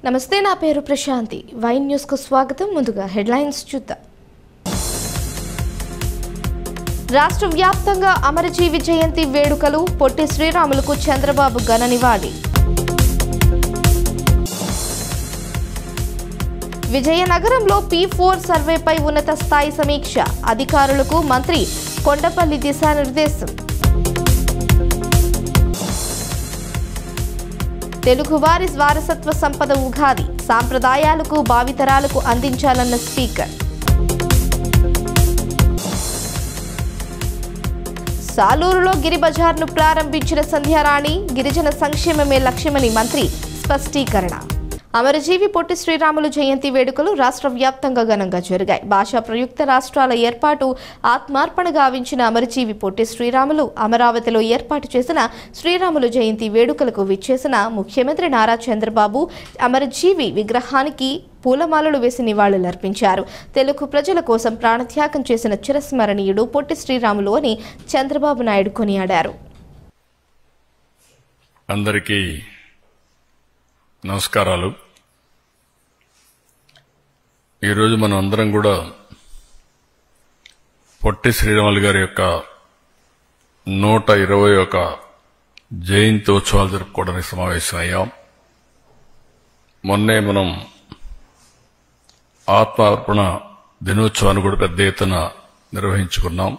నమస్తే, నా పేరు ప్రశాంతి. వైన్ న్యూస్ కు స్వాగతం. ముందుగా హెడ్లైన్స్ చూద్దాం. రాష్ట్ర వ్యాప్తంగా అమరజీవి జయంతి వేడుకలు. పొట్టి శ్రీరాములకు చంద్రబాబు ఘన నివాళి. విజయనగరంలో P4 సర్వేపై ఉన్నత స్థాయి సమీక్ష. అధికారులకు మంత్రి కొండపల్లి దిశానిర్దేశం. తెలుగువారి వారసత్వ సంపద ఉగాది. సాంప్రదాయాలకు భావితరాలకు అందించాలన్న స్పీకర్. సాలూరులో గిరి బజార్ను ప్రారంభించిన సంధ్యారాణి. గిరిజన సంక్షేమమే లక్ష్యమని మంత్రి స్పష్టీకరణ. అమరజీవి పొట్టి శ్రీరాములు జయంతి వేడుకలు రాష్ట్ర వ్యాప్తంగా ఘనంగా జరిగాయి. భాషా ప్రయుక్త రాష్ట్రాల ఏర్పాటు ఆత్మార్పణ గావించిన అమరజీవి పొట్టి శ్రీరాములు అమరావతిలో ఏర్పాటు చేసిన శ్రీరాములు జయంతి వేడుకలకు విచ్చేసిన ముఖ్యమంత్రి నారా చంద్రబాబు అమరజీవి విగ్రహానికి పూలమాలలు వేసి నివాళులర్పించారు. తెలుగు ప్రజల కోసం ప్రాణత్యాగం చేసిన చిరస్మరణీయుడు పొట్టి శ్రీరాములు అని చంద్రబాబు నాయుడు కొనియాడారు. అందరికీ నమస్కారాలు. ఈరోజు మనం అందరం కూడా పొట్టి శ్రీరాములు గారి యొక్క 121 జయంతి ఉత్సవాలు జరుపుకోవడానికి సమావేశమయ్యాం. మొన్నే మనం ఆత్మార్పణ దినోత్సవాన్ని కూడా పెద్ద ఎత్తున నిర్వహించుకున్నాం.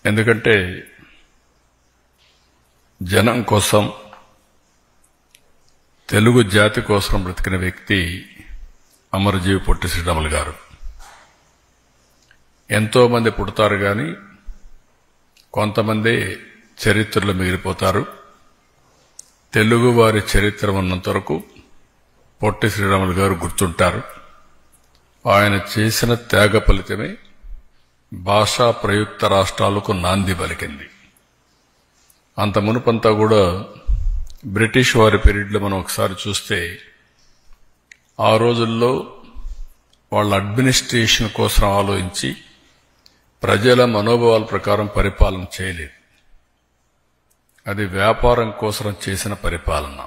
ఎందుకంటే జనం కోసం, తెలుగు జాతి కోసం బ్రతికిన వ్యక్తి అమరజీవి పొట్టి శ్రీరాములు గారు. ఎంతో మంది పుడతారు గాని కొంతమంది చరిత్రలో మిగిలిపోతారు. తెలుగు వారి చరిత్ర ఉన్నంత వరకు పొట్టి శ్రీరాములు గారు గుర్తుంటారు. ఆయన చేసిన త్యాగ ఫలితమే భాషా ప్రయుక్త రాష్ట్రాలకు నాంది పలికింది. అంత మునుపంతా కూడా బ్రిటిష్ వారి పీరియడ్లో మనం ఒకసారి చూస్తే ఆ రోజుల్లో వాళ్ళ అడ్మినిస్ట్రేషన్ కోసం ఆలోచించి ప్రజల మనోభావాల ప్రకారం పరిపాలన చేయలేదు. అది వ్యాపారం కోసం చేసిన పరిపాలన.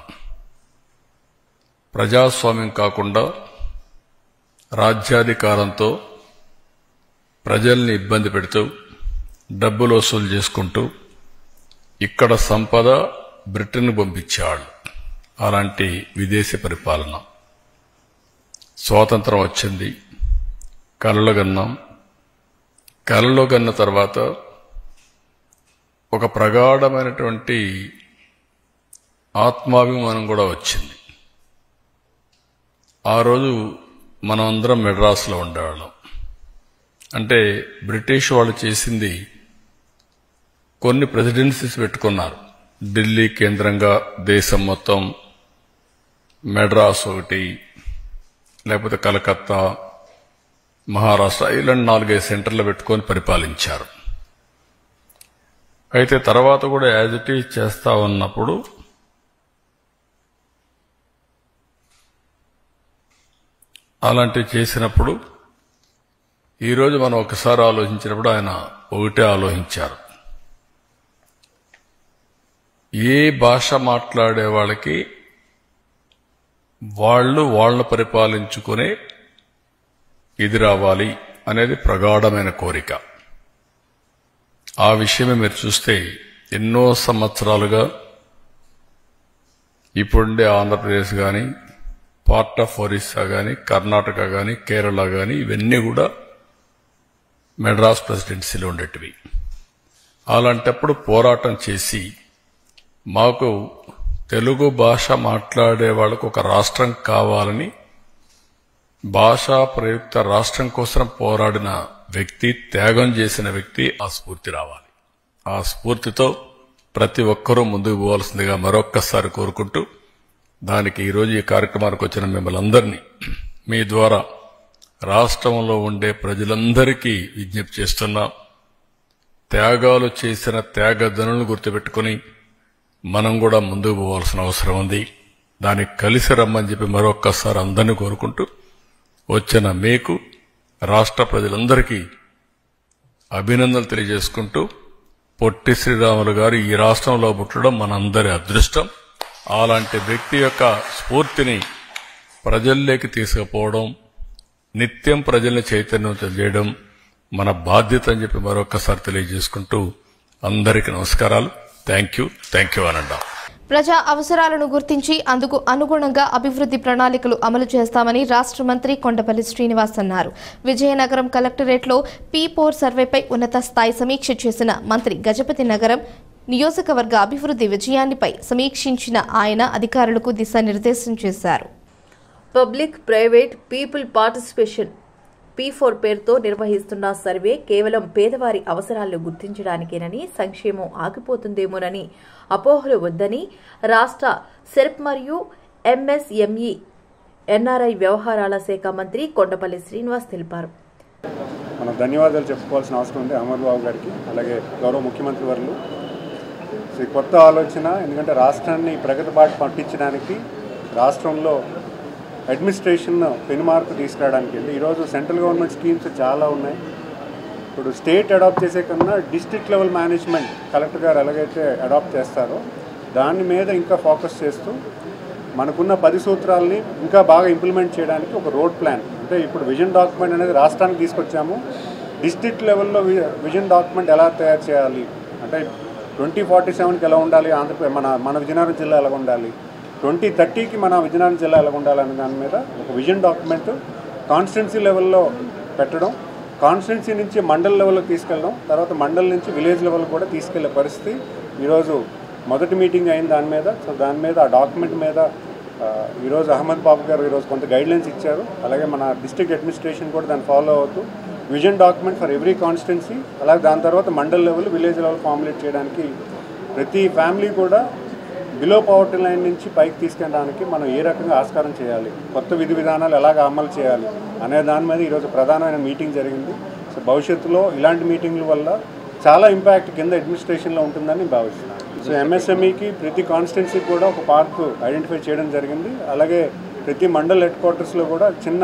ప్రజాస్వామ్యం కాకుండా రాజ్యాధికారంతో ప్రజల్ని ఇబ్బంది పెడుతూ డబ్బులు వసూలు చేసుకుంటూ ఇక్కడ సంపద బ్రిటన్ పంపించాడు. అలాంటి విదేశీ పరిపాలన. స్వాతంత్రం వచ్చింది, కలలు కన్నాం. కలలు కన్న తర్వాత ఒక ప్రగాఢమైనటువంటి ఆత్మాభిమానం కూడా వచ్చింది. ఆ రోజు మనం అందరం మెడ్రాస్లో ఉండేవాళ్ళం. అంటే బ్రిటిష్ వాళ్ళు చేసింది కొన్ని ప్రెసిడెన్సీస్ పెట్టుకున్నారు. ఢిల్లీ కేంద్రంగా దేశం మొత్తం, మెడ్రాస్ ఒకటి, లేకపోతే కలకత్తా, మహారాష్ట్ర, ఇలాంటి 4-5 సెంటర్లు పెట్టుకొని పరిపాలించారు. అయితే తర్వాత కూడా యాజ్ ఇట్ ఈజ్ చేస్తా ఉన్నప్పుడు అలాంటివి చేసినప్పుడు ఈరోజు మనం ఒకసారి ఆలోచించినప్పుడు ఆయన ఒకటే ఆలోచించారు. ఏ భాష మాట్లాడే వాళ్ళకి వాళ్ళను పరిపాలించుకునే ఇది రావాలి అనేది ప్రగాఢమైన కోరిక. ఆ విషయమే మీరు చూస్తే ఎన్నో సంవత్సరాలుగా ఇప్పుడుండే ఆంధ్రప్రదేశ్ కానీ, పార్ట్ ఆఫ్ ఒరిస్సా కానీ, కర్ణాటక కానీ, కేరళ కానీ, ఇవన్నీ కూడా మెడ్రాస్ ప్రెసిడెన్సీలో ఉండేటివి. అలాంటప్పుడు పోరాటం చేసి మాకు తెలుగు భాష మాట్లాడే వాళ్ళకు ఒక రాష్ట్రం కావాలని భాషా ప్రయుక్త రాష్ట్రం కోసం పోరాడిన వ్యక్తి, త్యాగం చేసిన వ్యక్తి. ఆ స్ఫూర్తి రావాలి. ఆ స్ఫూర్తితో ప్రతి ఒక్కరూ ముందుకు పోవాల్సిందిగా మరొక్కసారి కోరుకుంటూ, దానికి ఈరోజు ఈ కార్యక్రమానికి వచ్చిన మిమ్మల్ని అందరినీ మీ ద్వారా రాష్ట్రంలో ఉండే ప్రజలందరికీ విజ్ఞప్తి చేస్తున్నా. త్యాగాలు చేసిన త్యాగధనులను గుర్తుపెట్టుకుని మనం కూడా ముందుకు పోవాల్సిన అవసరం ఉంది. దానికి కలిసి రమ్మని చెప్పి మరొక్కసారి అందరినీ కోరుకుంటూ, వచ్చిన మీకు రాష్ట్ర ప్రజలందరికీ అభినందనలు తెలియజేసుకుంటూ, పొట్టి శ్రీరాములు గారు ఈ రాష్ట్రంలో పుట్టడం మనందరి అదృష్టం. అలాంటి వ్యక్తి యొక్క స్ఫూర్తిని ప్రజల్లోకి తీసుకుపోవడం, నిత్యం ప్రజల్ని చైతన్యవంతం చేయడం మన బాధ్యత అని చెప్పి మరొకసారి తెలియజేసుకుంటూ అందరికీ నమస్కారాలు. థ్యాంక్ యూ అనండా. ప్రజా అవసరాలను గుర్తించి అందుకు అనుగుణంగా అభివృద్ధి ప్రణాళికలు అమలు చేస్తామని రాష్ట్ర మంత్రి కొండపల్లి శ్రీనివాస్ అన్నారు. విజయనగరం కలెక్టరేట్లో P4 సర్వేపై ఉన్నత స్థాయి సమీక్ష చేసిన మంత్రి గజపతి నగరం నియోజకవర్గ అభివృద్ధి విజయాన్నిపై సమీక్షించిన ఆయన అధికారులకు దిశానిర్దేశం చేశారు. Public private people participation P4 పేరుతో నిర్వహిస్తున్న సర్వే కేవలం పేదవారి అవసరాలను గుర్తించడానికేనని, సంక్షేమం ఆగిపోతుందేమోనని అపోహలు వద్దని రాష్ట్ర సెర్ప్ మరియు MSME NRI వ్యవహారాల శాఖ మంత్రి కొండపల్లి శ్రీనివాస్ తెలిపారు. మనం ధన్యవాదాలు చెప్పుకోవాల్సిన అవసరం ఉంది అమర్బాబు గారికి, అలాగే గౌరవ ముఖ్యమంత్రి వర్లు. కొత్త ఆలోచన, ఎందుకంటే రాష్ట్రాన్ని ప్రగతి బాట పట్టించడానికి రాష్ట్రంలో అడ్మినిస్ట్రేషన్ పెనుమార్పు తీసుకురావడానికి ఈరోజు సెంట్రల్ గవర్నమెంట్ స్కీమ్స్ చాలా ఉన్నాయి. ఇప్పుడు స్టేట్ అడాప్ట్ చేసే కన్నా డిస్ట్రిక్ట్ లెవెల్ మేనేజ్మెంట్ కలెక్టర్ గారు ఎలాగైతే అడాప్ట్ చేస్తారో దాని మీద ఇంకా ఫోకస్ చేస్తూ మనకున్న 10 సూత్రాలని ఇంకా బాగా ఇంప్లిమెంట్ చేయడానికి ఒక రోడ్ ప్లాన్, అంటే ఇప్పుడు విజన్ డాక్యుమెంట్ అనేది రాష్ట్రానికి తీసుకొచ్చాము. డిస్ట్రిక్ట్ లెవెల్లో విజన్ డాక్యుమెంట్ ఎలా తయారు చేయాలి, అంటే 2047కి ఎలా ఉండాలి, ఆంధ్రప్రదేశ్ మన విజయనగరం జిల్లా ఎలా ఉండాలి, 2030కి మన విజయనగరం జిల్లా ఎలా ఉండాలనే దాని మీద ఒక విజన్ డాక్యుమెంట్ కాన్స్టిట్యున్సీ లెవెల్లో పెట్టడం, కాన్స్టిట్యున్సీ నుంచి మండల్ లెవెల్లో తీసుకెళ్ళడం, తర్వాత మండల్ నుంచి విలేజ్ లెవెల్ కూడా తీసుకెళ్లే పరిస్థితి ఈరోజు మొదటి మీటింగ్ అయింది దాని మీద. సో దాని మీద ఆ డాక్యుమెంట్ మీద ఈరోజు అహ్మద్ బాబు గారు ఈరోజు కొంత గైడ్లైన్స్ ఇచ్చారు. అలాగే మన డిస్ట్రిక్ట్ అడ్మినిస్ట్రేషన్ కూడా దాన్ని ఫాలో అవుతూ vision document for every constituency, అలాగే దాని తర్వాత mandal level village level formulate చేయడానికి ప్రతి ఫ్యామిలీ కూడా బిలో పవర్టీ లైన్ నుంచి పైకి తీసుకెళ్ళడానికి మనం ఏ రకంగా ఆస్కారం చేయాలి, కొత్త విధి విధానాలు ఎలాగ అమలు చేయాలి అనే దాని మీద ఈరోజు ప్రధానమైన మీటింగ్ జరిగింది. సో భవిష్యత్తులో ఇలాంటి మీటింగ్ల వల్ల చాలా ఇంపాక్ట్ కింద అడ్మినిస్ట్రేషన్లో ఉంటుందని భావిస్తున్నాను. సో MSMEకి ప్రతి కాన్స్టిట్యున్సీకి కూడా ఒక పార్క్ ఐడెంటిఫై చేయడం జరిగింది. అలాగే ప్రతి మండల్ హెడ్ క్వార్టర్స్లో కూడా చిన్న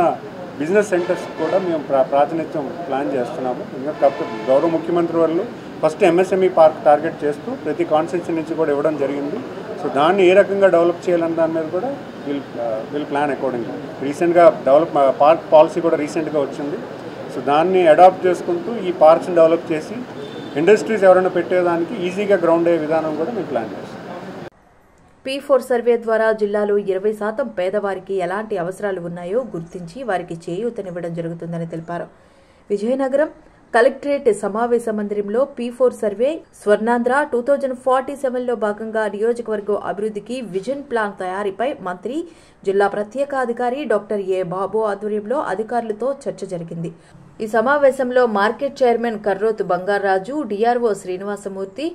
బిజినెస్ సెంటర్స్ కూడా మేము ప్రాతినిధ్యం ప్లాన్ చేస్తున్నాము. ఎందుకంటే గౌరవ ముఖ్యమంత్రి వాళ్ళు ఫస్ట్ MSME పార్క్ టార్గెట్ చేస్తూ ప్రతి కాన్స్టిట్యున్సీ నుంచి కూడా ఇవ్వడం జరిగింది. సో దాన్ని ఏ రకంగా డెవలప్ చేయాలన్న దాని మీద కూడా విల్ ప్లాన్ అకార్డింగ్గా. రీసెంట్గా పార్క్ పాలసీ కూడా రీసెంట్గా వచ్చింది. సో దాన్ని అడాప్ట్ చేసుకుంటూ ఈ పార్క్స్ని డెవలప్ చేసి ఇండస్ట్రీస్ ఎవరైనా పెట్టేదానికి ఈజీగా గ్రౌండ్ అయ్యే విధానం కూడా మేము ప్లాన్ చేస్తాం. P4 సర్వే ద్వారా జిల్లాలో 20% పేదవారికి ఎలాంటి అవసరాలు ఉన్నాయో గుర్తించి వారికి చేయూతనివ్వడం జరుగుతుందని తెలిపారు. విజయనగరం కలెక్టరేట్ సమావేశ మందిరంలో P4 సర్వే స్వర్ణాంధ్ర 2047లో భాగంగా నియోజకవర్గం అభివృద్ధికి విజన్ ప్లాన్ తయారీపై మంత్రి, జిల్లా ప్రత్యేకాధికారి డాక్టర్ ఏ బాబు ఆధ్వర్యంలో అధికారులతో చర్చ జరిగింది. ఈ సమావేశంలో market chairman Karrotu Bangaraju, DRO Srinivasamurthy,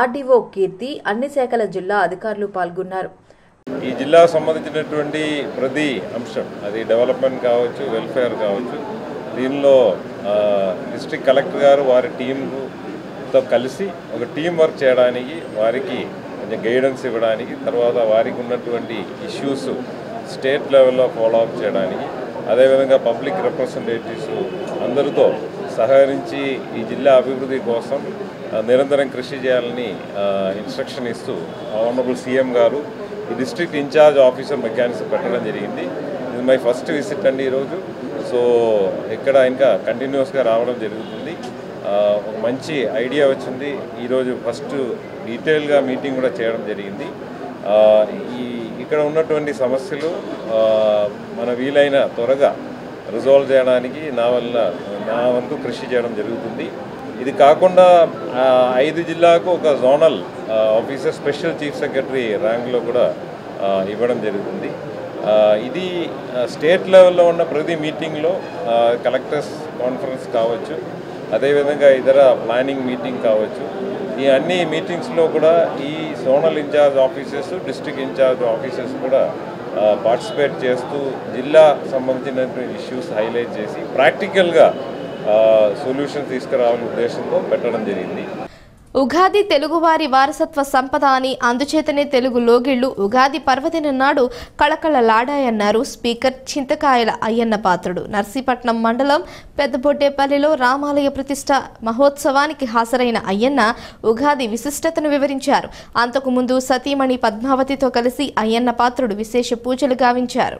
RDO Keerthi, అన్ని శాఖల జిల్లా అధికారులు పాల్గొన్నారు. ఈ జిల్లాకు సంబంధించినటువంటి ప్రతి అంశం, అది డెవలప్మెంట్ కావచ్చు, వెల్ఫేర్ కావచ్చు, దీనిలో డిస్ట్రిక్ట్ కలెక్టర్ గారు వారి టీంతో కలిసి ఒక టీం వర్క్ చేయడానికి, వారికి కొంచెం గైడెన్స్ ఇవ్వడానికి, తర్వాత వారికి ఉన్నటువంటి ఇష్యూస్ స్టేట్ లెవెల్లో ఫాలో అప్ చేయడానికి, అదేవిధంగా పబ్లిక్ రిప్రజెంటేటివ్స్ అందరితో సహకరించి ఈ జిల్లా అభివృద్ధి కోసం నిరంతరం కృషి చేయాలని ఇన్స్ట్రక్షన్ ఇస్తూ ఆనరబుల్ CM గారు ఈ డిస్ట్రిక్ట్ ఇన్ఛార్జ్ ఆఫీసర్ మెకానిక్స్ పెట్టడం జరిగింది. ఇది మై ఫస్ట్ విజిట్ అండి ఈరోజు. సో ఇక్కడ ఇంకా కంటిన్యూస్గా రావడం జరుగుతుంది. ఒక మంచి ఐడియా వచ్చింది. ఈరోజు ఫస్ట్ డీటెయిల్గా మీటింగ్ కూడా చేయడం జరిగింది. ఇక్కడ ఉన్నటువంటి సమస్యలు మన వీలైన త్వరగా రిజాల్వ్ చేయడానికి నా వంతు కృషి చేయడం జరుగుతుంది. ఇది కాకుండా 5 జిల్లాకు ఒక zonal officer special chief secretary ర్యాంక్లో కూడా ఇవ్వడం జరుగుతుంది. ఇది స్టేట్ లెవెల్లో ఉన్న ప్రతి మీటింగ్లో కలెక్టర్స్ కాన్ఫరెన్స్ కావచ్చు, అదేవిధంగా ఇతర ప్లానింగ్ మీటింగ్ కావచ్చు, ఈ అన్ని మీటింగ్స్లో కూడా ఈ zonal incharge officers, district incharge officers కూడా పార్టిసిపేట్ చేస్తూ జిల్లా సంబంధించినటువంటి ఇష్యూస్ హైలైట్ చేసి ప్రాక్టికల్గా సొల్యూషన్ తీసుకురావాలనే ఉద్దేశంతో పెట్టడం జరిగింది. ఉగాది తెలుగువారి వారసత్వ సంపద అని, అందుచేతనే తెలుగు లోగిళ్లు ఉగాది పర్వదినం నాడు కళకళలాడాయన్నారు స్పీకర్ చింతకాయల అయ్యన్న పాత్రుడు. నర్సీపట్నం మండలం పెద్దబొడ్డేపల్లిలో రామాలయ ప్రతిష్ట మహోత్సవానికి హాజరైన అయ్యన్న ఉగాది విశిష్టతను వివరించారు. అంతకుముందు సతీమణి పద్మావతితో కలిసి అయ్యన్న పాత్రుడు విశేష పూజలు గావించారు.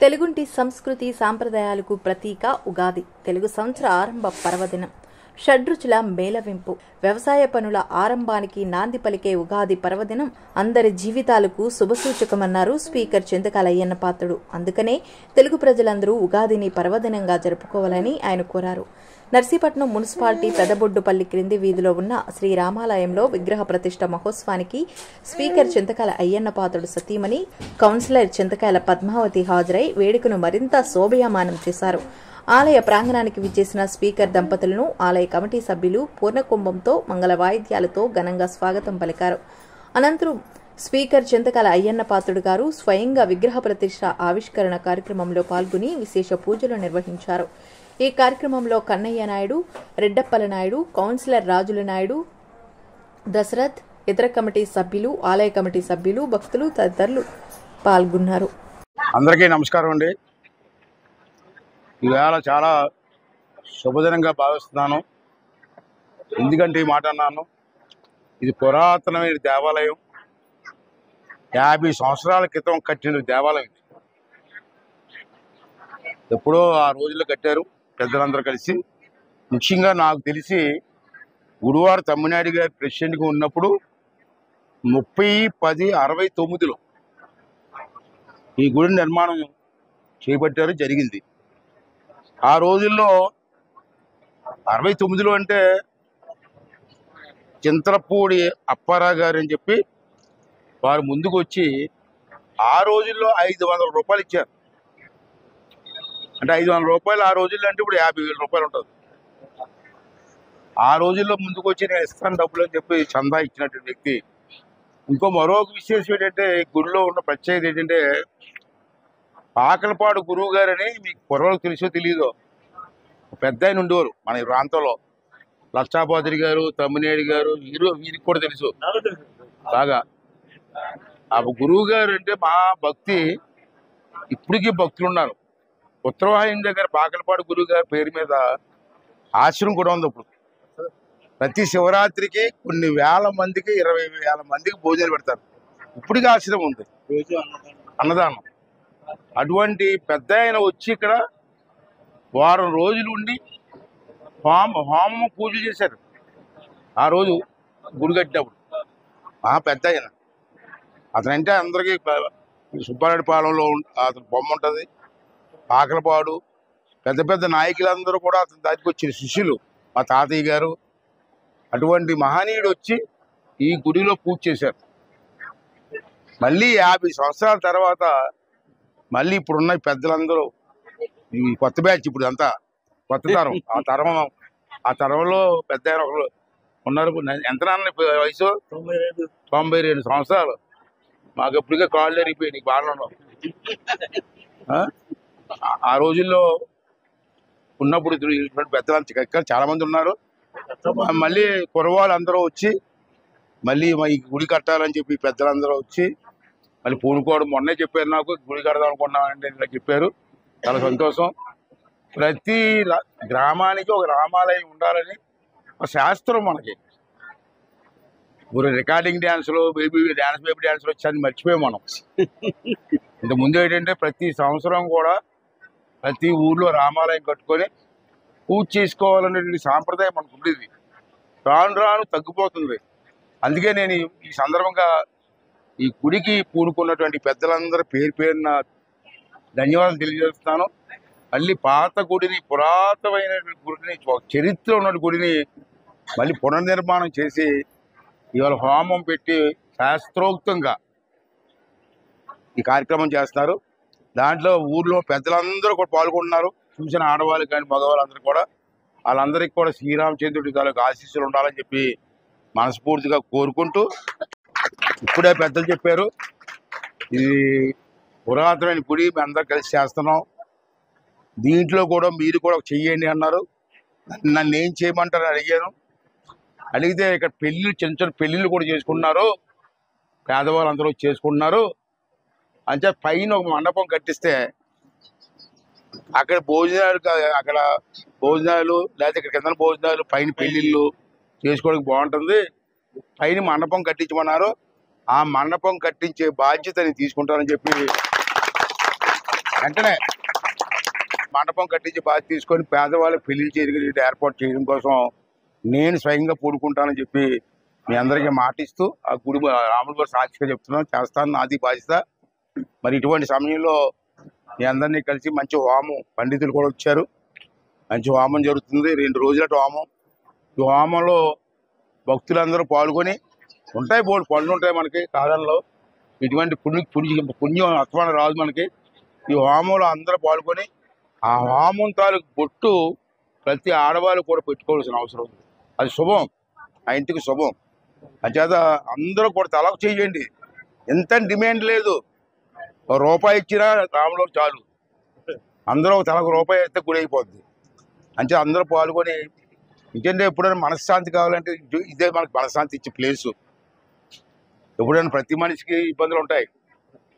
తెలుగుంటి సంస్కృతి సాంప్రదాయాలకు ప్రతీక ఉగాది. తెలుగు సంవత్సర ఆరంభ పర్వదినం, షడ్రుచుల మేళవింపు, వ్యవసాయ పనుల ఆరంభానికి నాంది పలికే ఉగాది పర్వదినం అందరి జీవితాలకు శుభసూచకమన్నారు స్పీకర్ చింతకాయల అయ్యన్న పాత్రుడు. అందుకనే తెలుగు ప్రజలందరూ ఉగాదిని పర్వదినంగా జరుపుకోవాలని ఆయన కోరారు. నర్సీపట్నం మున్సిపాలిటీ పెదబొడ్డుపల్లి క్రింది వీధిలో ఉన్న శ్రీరామాలయంలో విగ్రహ ప్రతిష్ట మహోత్సవానికి స్పీకర్ చింతకాయల అయ్యన్న పాత్రుడు సతీమణి కౌన్సిలర్ చింతకాయల పద్మావతి హాజరై వేడుకను మరింత శోభయమానం చేశారు. ఆలయ ప్రాంగణానికి విచ్చేసిన స్పీకర్ దంపతులను ఆలయ కమిటీ సభ్యులు పూర్ణకుంభంతో మంగళ వాయిద్యాలతో ఘనంగా స్వాగతం పలికారు. అనంతరం స్పీకర్ చింతకాయల అయ్యన్న పాత్రుడు గారు స్వయంగా విగ్రహ ప్రతిష్ట ఆవిష్కరణ కార్యక్రమంలో పాల్గొని విశేష పూజలు నిర్వహించారు. ఈ కార్యక్రమంలో కన్నయ్య నాయుడు, రెడ్డప్పల నాయుడు, కౌన్సిలర్ రాజుల నాయుడు, దశరథ్, ఇతర కమిటీ సభ్యులు, ఆలయ కమిటీ సభ్యులు, భక్తులు తదితరులు పాల్గొన్నారు. అందరికీ నమస్కారం అండి. ఈవేళ చాలా శుభదినంగా భావిస్తున్నాను. ఎందుకంటే ఈ మాట అన్నాను, ఇది పురాతనమైన దేవాలయం. 50 సంవత్సరాల క్రితం కట్టిన దేవాలయం. ఎప్పుడో ఆ రోజుల్లో కట్టారు పెద్దలందరూ కలిసి. ముఖ్యంగా నాకు తెలిసి గుడివాడ తమ్మినాయుడు గారు ప్రెసిడెంట్గా ఉన్నప్పుడు 30/10/69లో ఈ గుడి నిర్మాణం చేపట్టారు, జరిగింది. ఆ రోజుల్లో 69లో అంటే చింతలపూడి అప్పారావు గారు అని చెప్పి వారు ముందుకు వచ్చి ఆ రోజుల్లో 500 రూపాయలు ఇచ్చారు. అంటే 500 రూపాయలు ఆ రోజుల్లో అంటే ఇప్పుడు 50,000 రూపాయలు ఉంటుంది. ఆ రోజుల్లో ముందుకు వచ్చి నేను ఇస్తాను డబ్బులు అని చెప్పి చందా ఇచ్చినటువంటి వ్యక్తి. మరొక విశేషం ఏంటంటే గుడిలో ఉన్న ప్రత్యేకత ఏంటంటే ఆకలపాడు గురువు గారు అని మీకు పొరవలకు తెలుసో తెలియదో పెద్ద ఆయన ఉండేవారు మన ఈ ప్రాంతంలో. లక్షాపాత్రి గారు, తమ్మినేడి గారు, వీరికి కూడా తెలుసు బాగా. ఆ గురువు గారు అంటే మా భక్తి, ఇప్పటికీ భక్తులు ఉన్నారు. ఉత్తరవాహిని దగ్గర పాకలపాడు గురువు గారి పేరు మీద ఆశ్రమం కూడా ఉంది. ఇప్పుడు ప్రతి శివరాత్రికి కొన్ని వేల మందికి, 20,000 మందికి భోజనాలు పెడతారు. ఇప్పటికీ ఆశ్రమం ఉంది, అన్నదానం. అటువంటి పెద్ద ఆయన వచ్చి ఇక్కడ వారం రోజులు ఉండి హోమం పూజ చేశారు. ఆ రోజు గుడి కట్టినప్పుడు పెద్ద ఆయన అతనంటే అందరికీ సుబ్బారెడ్డిపాలెంలో అతని బొమ్మ ఉంటుంది. పాకలపాడు పెద్ద పెద్ద నాయకులందరూ కూడా అతని దగ్గరికి వచ్చిన శిష్యులు, మా తాతయ్య గారు. అటువంటి మహనీయుడు వచ్చి ఈ గుడిలో పూజ చేశారు. మళ్ళీ 50 సంవత్సరాల తర్వాత మళ్ళీ ఇప్పుడున్న పెద్దలందరూ ఈ కొత్త బ్యాచ్, ఇప్పుడు అంతా కొత్త తరం. ఆ తరంలో పెద్ద ఆయన ఒకరు ఉన్నారు. ఎంత నాన్న వయసు? 92 సంవత్సరాలు. మాకు ఎప్పటికే కాళ్ళు ఎరిగిపోయి నీకు బాగా ఉన్నావు. ఆ రోజుల్లో ఉన్నప్పుడు పెద్దలు చాలా మంది ఉన్నారు. మళ్ళీ కురవాళ్ళు అందరూ వచ్చి మళ్ళీ ఈ గుడి కట్టాలని చెప్పి పెద్దలందరూ వచ్చి మళ్ళీ పూనుకోవడం. మొన్నే చెప్పారు నాకు, గుడి కడదాం అనుకున్నామంటే ఇలా చెప్పారు. చాలా సంతోషం. ప్రతి గ్రామానికి ఒక రామాలయం ఉండాలని ఒక శాస్త్రం మనకి. ఇప్పుడు రికార్డింగ్ డ్యాన్సులు, బేబీ డ్యాన్సులు వచ్చి మర్చిపోయాం మనం. ఇంతకుముందు ఏంటంటే ప్రతి సంవత్సరం కూడా ప్రతి ఊర్లో రామాలయం కట్టుకొని పూజ చేసుకోవాలనేటువంటి సాంప్రదాయం మనకు ఉండేది. రాను రాను తగ్గిపోతుంది. అందుకే నేను ఈ సందర్భంగా ఈ గుడికి పూనుకున్నటువంటి పెద్దలందరూ పేరు పేరున ధన్యవాదాలు తెలియజేస్తున్నాను. మళ్ళీ పాత గుడిని, పురాతనమైన గుడిని, చరిత్ర ఉన్న గుడిని మళ్ళీ పునర్నిర్మాణం చేసి ఇవాళ హోమం పెట్టి శాస్త్రోక్తంగా ఈ కార్యక్రమం చేస్తున్నారు. దాంట్లో ఊర్లో పెద్దలందరూ కూడా పాల్గొంటున్నారు. చూసిన ఆడవాళ్ళు కానీ మగవాళ్ళందరూ కూడా, వాళ్ళందరికీ కూడా శ్రీరామచంద్రుడి తాలూకు ఆశీస్సులు ఉండాలని చెప్పి మనస్ఫూర్తిగా కోరుకుంటూ, ఇప్పుడే పెద్దలు చెప్పారు ఇది పురాతనమైన గుడి, మేము అందరూ కలిసి చేస్తున్నాం, దీంట్లో కూడా మీరు కూడా చెయ్యండి అన్నారు. నన్ను ఏం చేయమంటారు అడిగాను. అడిగితే ఇక్కడ పెళ్ళిళ్ళు చిన్న చిన్న పెళ్ళిళ్ళు కూడా చేసుకున్నారు, పేదవాళ్ళు అందరూ చేసుకుంటున్నారు అంటే పైన ఒక మండపం కట్టిస్తే అక్కడ భోజనాలు లేకపోతే ఇక్కడ కింద భోజనాలు పైన పెళ్ళిళ్ళు చేసుకోవడానికి బాగుంటుంది, పైన మండపం కట్టించమన్నారు. ఆ మండపం కట్టించే బాధ్యతని తీసుకుంటారని చెప్పి వెంటనే మండపం కట్టించే బాధ్యత తీసుకొని పేదవాళ్ళకి పెళ్లి చేయడం ఏర్పాటు చేయడం కోసం నేను స్వయంగా పూడుకుంటానని చెప్పి మీ అందరికీ మాటిస్తూ ఆ గుడి రాముల వారి సాక్షిగా చెప్తున్నాను, చేస్తాను, నాది బాధ్యత. మరి ఇటువంటి సమయంలో మీ అందరినీ కలిసి మంచి హోమం, పండితులు కూడా వచ్చారు, మంచి హోమం జరుగుతుంది, 2 రోజుల హోమం. ఈ హోమంలో భక్తులందరూ పాల్గొని ఉంటాయి, బోర్డు పనులు ఉంటాయి మనకి కాలంలో, ఇటువంటి పుణ్యం అత్వాన రాదు మనకి. ఈ హోమంలో అందరూ పాల్గొని ఆ హోమం తాలూకు బొట్టు ప్రతి ఆడవాళ్ళు కూడా పెట్టుకోవాల్సిన అవసరం ఉంది. అది శుభం, ఆ ఇంటికి శుభం. అంచేత అందరూ కూడా తలకు చేయండి, ఎంత డిమాండ్ లేదు, రూపాయి ఇచ్చినా రాములో చాలు, అందరూ తలకు రూపాయి వేస్తే గుడి అయిపోద్ది. అంటే అందరూ పాల్గొని, ఇంకంటే ఎప్పుడైనా మనశ్శాంతి కావాలంటే ఇదే మనకు మనశ్శాంతి ఇచ్చే ప్లేసు. ఎప్పుడైనా ప్రతి మనిషికి ఇబ్బందులు ఉంటాయి,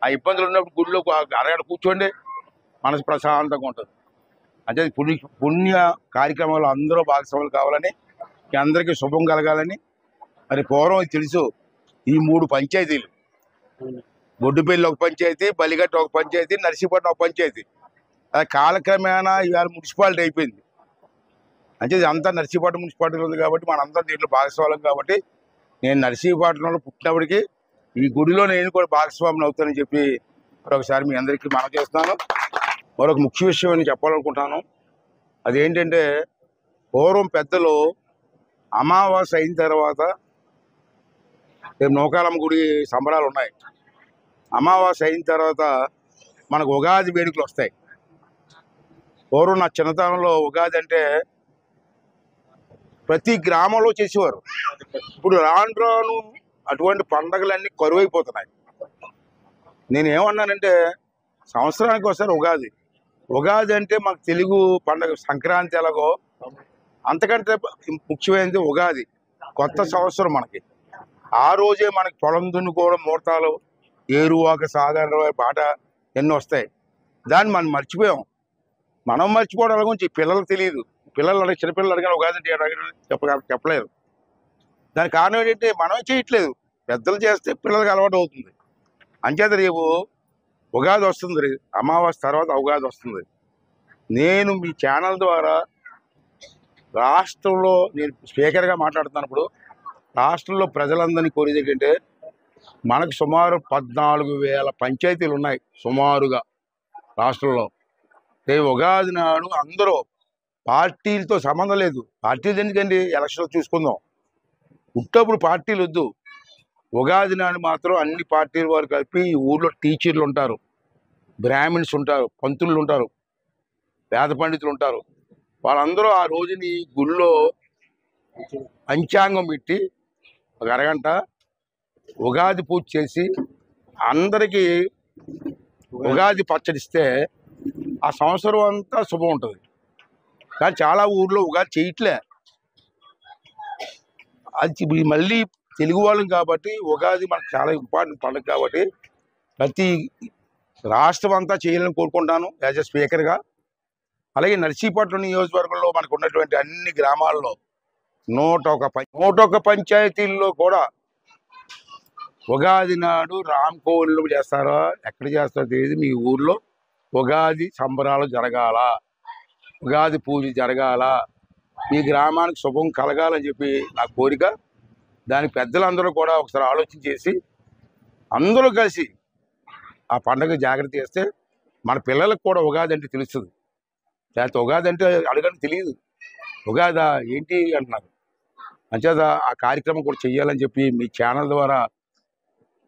ఆ ఇబ్బందులు ఉన్నప్పుడు గుడిలో అరగడ కూర్చోండి, మనసు ప్రశాంతంగా ఉంటుంది. అంటే పుణ్య కార్యక్రమాలు అందరూ భాగస్వాములు కావాలని, అందరికీ శుభం కలగాలని. మరి పూర్వం తెలుసు, ఈ 3 పంచాయతీలు, బొడ్డుపల్లి ఒక పంచాయతీ, బలిగట్ట ఒక పంచాయతీ, నర్సీపట్నం ఒక పంచాయతీ, అది కాలక్రమేణా ఇవాళ మున్సిపాలిటీ అయిపోయింది. అంటే అంతా నర్సీపట్నం మున్సిపాలిటీ ఉంది కాబట్టి మనందరం దీంట్లో భాగస్వామ్యం. కాబట్టి నేను నర్సీపట్నంలో పుట్టినప్పటికీ ఈ గుడిలో నేను కూడా భాగస్వామ్యం అవుతానని చెప్పి మరొకసారి మీ అందరికీ మనం చేస్తున్నాను. మరొక ముఖ్య విషయం నేను చెప్పాలనుకుంటున్నాను, అదేంటంటే పూర్వం పెద్దలు అమావాస్య అయిన తర్వాత రేపు నూకాలమ్మ గుడి సంబరాలు ఉన్నాయి, అమావాస్య అయిన తర్వాత మనకు ఉగాది వేడుకలు వస్తాయి. పూర్వం నా చిన్నతనంలో ఉగాది అంటే ప్రతి గ్రామంలో చేసేవారు. ఇప్పుడు రాను రాను అటువంటి పండగలన్నీ కరువైపోతున్నాయి. నేనేమన్నానంటే సంవత్సరానికి ఒకసారి ఉగాది, ఉగాది అంటే మాకు తెలుగు పండగ సంక్రాంతి ఎలాగో అంతకంటే ముఖ్యమైనది ఉగాది, కొత్త సంవత్సరం మనకి. ఆ రోజే మనకి పొలం దున్నుకోవడం, ముహూర్తాలు, ఏరువాక సాగర పాట ఎన్నో వస్తాయి. దాన్ని మనం మర్చిపోయాం. మనం మర్చిపోవడం గురించి పిల్లలకు తెలియదు. పిల్లలు అడిగి, చిన్నపిల్లలు అడిగిన ఉగాది అంటే చెప్పలేరు. దానికి కారణం ఏంటంటే మనమే చేయట్లేదు, పెద్దలు చేస్తే పిల్లలకి అలవాటు అవుతుంది. అంచేత రేపు ఉగాది వస్తుంది, అమావాస్య తర్వాత ఉగాది వస్తుంది. నేను మీ ఛానల్ ద్వారా రాష్ట్రంలో నేను స్పీకర్గా మాట్లాడుతున్నప్పుడు రాష్ట్రంలో ప్రజలందరినీ కోరేది ఏంటంటే, మనకు సుమారు 14,000 పంచాయతీలు ఉన్నాయి సుమారుగా రాష్ట్రంలో. రేపు ఉగాది నాడు అందరూ, పార్టీలతో సంబంధం లేదు, పార్టీలు ఎందుకండి, ఎలక్షన్లు చూసుకుందాం, పుట్టప్పుడు పార్టీలు వద్దు. ఉగాది నాడు మాత్రం అన్ని పార్టీల వారు కలిపి ఈ ఊళ్ళో టీచర్లు ఉంటారు, బ్రాహ్మిన్స్ ఉంటారు, పంతులు ఉంటారు, వేద పండితులు ఉంటారు, వాళ్ళందరూ ఆ రోజుని గుళ్ళో పంచాంగం పెట్టి ఒక అరగంట ఉగాది పూజ చేసి అందరికీ ఉగాది పచ్చడిస్తే ఆ సంవత్సరం అంతా శుభం ఉంటుంది. కానీ చాలా ఊర్లో ఉగాది చేయట్లే. అది మళ్ళీ తెలుగు వాళ్ళం కాబట్టి ఉగాది మనకు చాలా ఇంపార్టెంట్ పండుగ కాబట్టి ప్రతి రాష్ట్రం అంతా చేయాలని కోరుకుంటాను యాజ్ ఎ స్పీకర్గా. అలాగే నర్సీపట్నం నియోజకవర్గంలో మనకు ఉన్నటువంటి అన్ని గ్రామాల్లో 101 పంచాయతీల్లో కూడా ఉగాది నాడు రామ్కోళ్ళు చేస్తారో ఎక్కడ చేస్తారో తెలియదు, మీ ఊర్లో ఉగాది సంబరాలు జరగాల, ఉగాది పూజ జరగాల, మీ గ్రామానికి శుభం కలగాలని చెప్పి నా కోరిక. దానికి పెద్దలందరూ కూడా ఒకసారి ఆలోచన చేసి అందరూ కలిసి ఆ పండుగ జాగ్రత్త చేస్తే మన పిల్లలకు కూడా ఉగాది అంటే తెలుస్తుంది. లేకపోతే ఉగాది అంటే అడగని తెలియదు, ఉగాదా ఏంటి అంటున్నారు. అంచేత ఆ కార్యక్రమం కూడా చెయ్యాలని చెప్పి మీ ఛానల్ ద్వారా,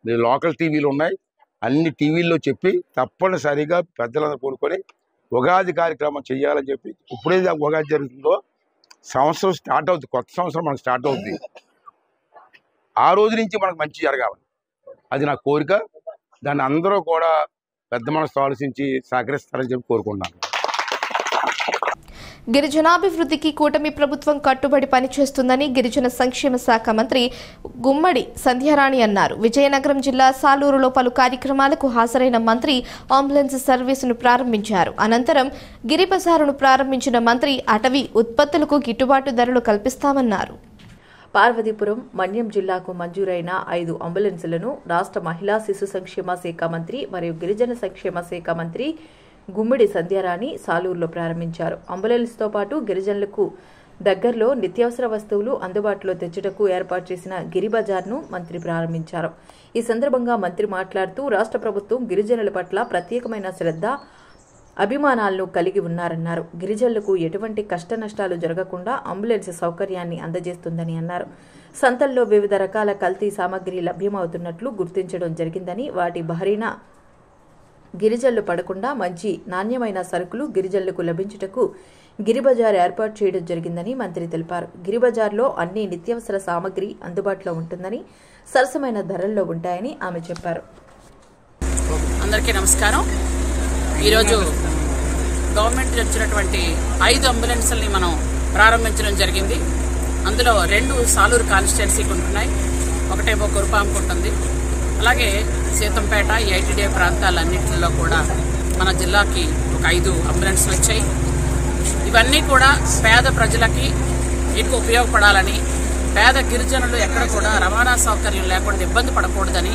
మీ లోకల్ టీవీలు ఉన్నాయి, అన్ని టీవీల్లో చెప్పి తప్పనిసరిగా పెద్దలందరూ కూడుకొని ఉగాది కార్యక్రమం చెయ్యాలని చెప్పి, ఇప్పుడైతే ఉగాది జరుగుతుందో సంవత్సరం స్టార్ట్ అవుతుంది, కొత్త సంవత్సరం మనకు స్టార్ట్ అవుతుంది, ఆ రోజు నుంచి మనకు మంచి జరగాలి, అది నా కోరిక. దాన్ని అందరూ కూడా పెద్ద మనసు ఆలోచించి సహకరిస్తారని చెప్పి కోరుకుంటున్నాను. గిరిజనాభివృద్ధికి కూటమి ప్రభుత్వం కట్టుబడి పనిచేస్తుందని గిరిజన సంక్షేమ శాఖ మంత్రి గుమ్మడి సంధ్యారాణి అన్నారు. విజయనగరం జిల్లా సాలూరులో పలు కార్యక్రమాలకు హాజరైన మంత్రి అంబులెన్స్ సర్వీసును ప్రారంభించారు. అనంతరం గిరి బజారును ప్రారంభించిన మంత్రి అటవీ ఉత్పత్తులకు గిట్టుబాటు ధరలు కల్పిస్తామన్నారు. పార్వతీపురం మన్యం జిల్లాకు మంజూరైన 5 అంబులెన్సులను రాష్ట్ర మహిళా శిశు సంక్షేమ శాఖ మంత్రి మరియు గిరిజన సంక్షేమ శాఖ మంత్రి గుమ్మిడి సంధ్యారాణి సాలూరులో ప్రారంభించారు. అంబులెన్స్తో పాటు గిరిజనులకు దగ్గరలో నిత్యావసర వస్తువులు అందుబాటులో తెచ్చుటకు ఏర్పాటు చేసిన గిరి బజార్ను మంత్రి ప్రారంభించారు. ఈ సందర్భంగా మంత్రి మాట్లాడుతూ రాష్ట్ర ప్రభుత్వం గిరిజనుల పట్ల ప్రత్యేకమైన శ్రద్ధ అభిమానాలను కలిగి ఉన్నారన్నారు. గిరిజనులకు ఎటువంటి కష్టనష్టాలు జరగకుండా అంబులెన్స్ సౌకర్యాన్ని అందజేస్తుందని అన్నారు. సంతల్లో వివిధ రకాల కల్తీ సామగ్రి లభ్యమవుతున్నట్లు గుర్తించడం జరిగిందని వాటి బారిన గిరిజనులు పడకుండా మంచి నాణ్యమైన సరుకులు గిరిజనులకు లభించుటకు గిరిబజార్ ఏర్పాటు చేయడం జరిగిందని మంత్రి తెలిపారు. గిరిబజార్లో అన్ని నిత్యావసర సామగ్రి అందుబాటులో ఉంటుందని, సరసమైన ధరల్లో ఉంటాయని ఆమె చెప్పారు. అందరికీ నమస్కారం. ఈరోజు గవర్నమెంట్ వచ్చినటువంటి 5 అంబులెన్స్ని మనం ప్రారంభించడం జరిగింది. అందులో 2 సాలూరు కాన్స్టిట్యున్సీకి ఉంటున్నాయి, ఒకటేమో కురుపాంకు ఉంటుంది. అలాగే సీతంపేట, ఐటీడీ ప్రాంతాలన్నింటిలో కూడా మన జిల్లాకి ఒక 5 అంబులెన్స్లు వచ్చాయి. ఇవన్నీ కూడా పేద ప్రజలకి ఎక్కువ ఉపయోగపడాలని, పేద గిరిజనులు ఎక్కడ కూడా రవాణా సౌకర్యం లేకుండా ఇబ్బంది పడకూడదని